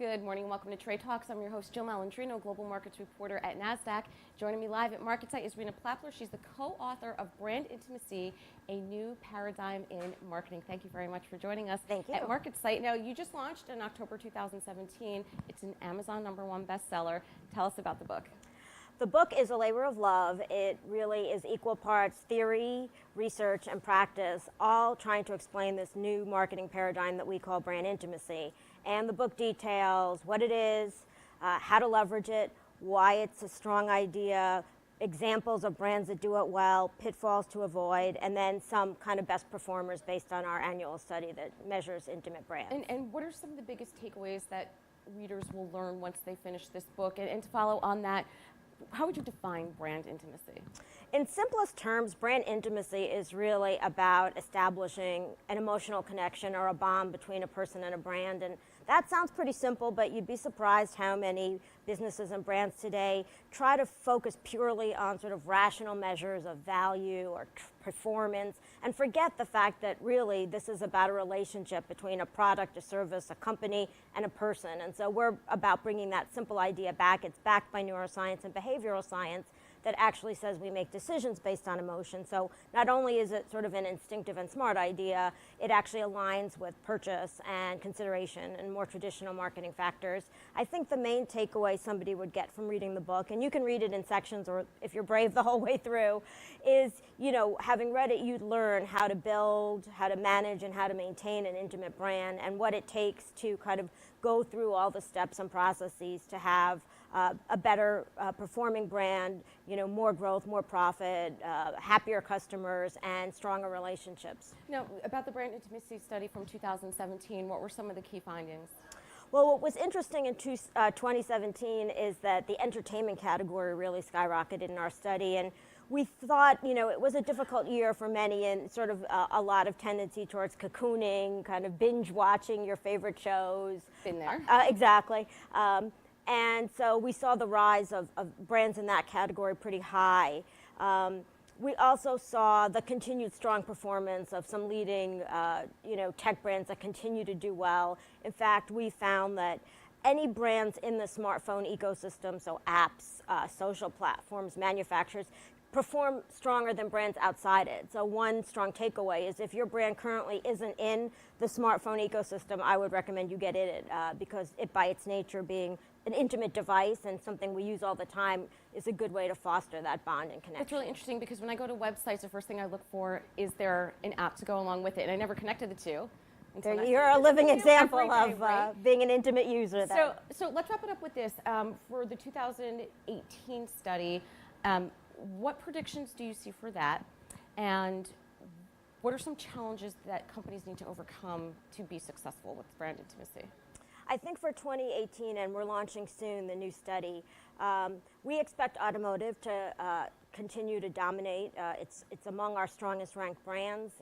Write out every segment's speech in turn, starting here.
Good morning and welcome to Trade Talks. I'm your host, Jill Malandrino, Global Markets Reporter at Nasdaq. Joining me live at MarketSite is Rina Plapler. She's the co-author of Brand Intimacy, a New Paradigm in Marketing. Thank you very much for joining us Thank you. at MarketSite. Now, you just launched in October 2017. It's an Amazon #1 bestseller. Tell us about the book. The book is a labor of love. It really is equal parts theory, research, and practice, all trying to explain this new marketing paradigm that we call brand intimacy. And the book details what it is, how to leverage it, why it's a strong idea, examples of brands that do it well, pitfalls to avoid, and then some kind of best performers based on our annual study that measures intimate brands. And what are some of the biggest takeaways that readers will learn once they finish this book? And to follow on that, how would you define brand intimacy? In simplest terms, brand intimacy is really about establishing an emotional connection or a bond between a person and a brand. And that sounds pretty simple, but you'd be surprised how many businesses and brands today try to focus purely on sort of rational measures of value or performance and forget the fact that really this is about a relationship between a product, a service, a company, and a person. And so we're about bringing that simple idea back. It's backed by neuroscience and behavioral science that actually says we make decisions based on emotion. So not only is it sort of an instinctive and smart idea, it actually aligns with purchase and consideration and more traditional marketing factors. I think the main takeaway somebody would get from reading the book, and you can read it in sections or if you're brave the whole way through, is, you know, having read it, you'd learn how to build, how to manage, and how to maintain an intimate brand and what it takes to kind of go through all the steps and processes to have a better performing brand, you know, more growth, more profit, happier customers, and stronger relationships. Now, about the brand intimacy study from 2017, what were some of the key findings? Well, what was interesting in 2017 is that the entertainment category really skyrocketed in our study, and we thought, you know, it was a difficult year for many and sort of a lot of tendency towards cocooning, kind of binge watching your favorite shows. Been there. Exactly. And so we saw the rise of brands in that category pretty high. We also saw the continued strong performance of some leading, tech brands that continue to do well. In fact, we found that any brands in the smartphone ecosystem, so apps, social platforms, manufacturers, perform stronger than brands outside it. So one strong takeaway is if your brand currently isn't in the smartphone ecosystem, I would recommend you get in it because it, by its nature, being an intimate device and something we use all the time, is a good way to foster that bond and connection. It's really interesting because when I go to websites, the first thing I look for is there an app to go along with it, and I never connected the two. You're a living example day, of right? being an intimate user. So let's wrap it up with this. For the 2018 study, what predictions do you see for that? And what are some challenges that companies need to overcome to be successful with brand intimacy? I think for 2018, and we're launching soon the new study, we expect automotive to continue to dominate. It's among our strongest ranked brands,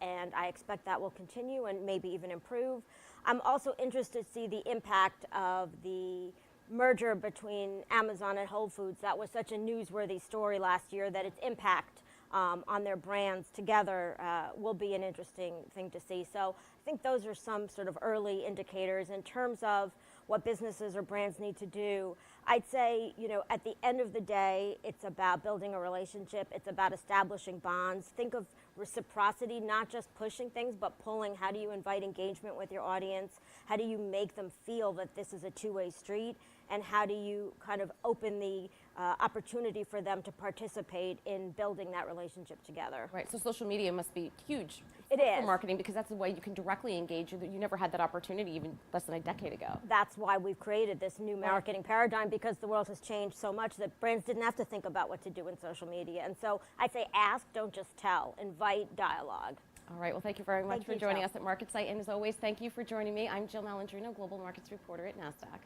and I expect that will continue and maybe even improve. I'm also interested to see the impact of the merger between Amazon and Whole Foods. That was such a newsworthy story last year that its impact on their brands together will be an interesting thing to see. So I think those are some sort of early indicators. In terms of what businesses or brands need to do, I'd say, you know, at the end of the day, it's about building a relationship. It's about establishing bonds. Think of reciprocity, not just pushing things, but pulling. How do you invite engagement with your audience? How do you make them feel that this is a two-way street? And how do you kind of open the opportunity for them to participate in building that relationship together? Right, so social media must be huge for marketing because that's the way you can directly engage. You never had that opportunity even less than a decade ago. That's why we've created this new marketing paradigm, because the world has changed so much that brands didn't have to think about what to do in social media. And so I'd say ask, don't just tell. Invite dialogue. All right, well, thank you very much for joining us at MarketSite. And as always, thank you for joining me. I'm Jill Malandrino, Global Markets Reporter at Nasdaq.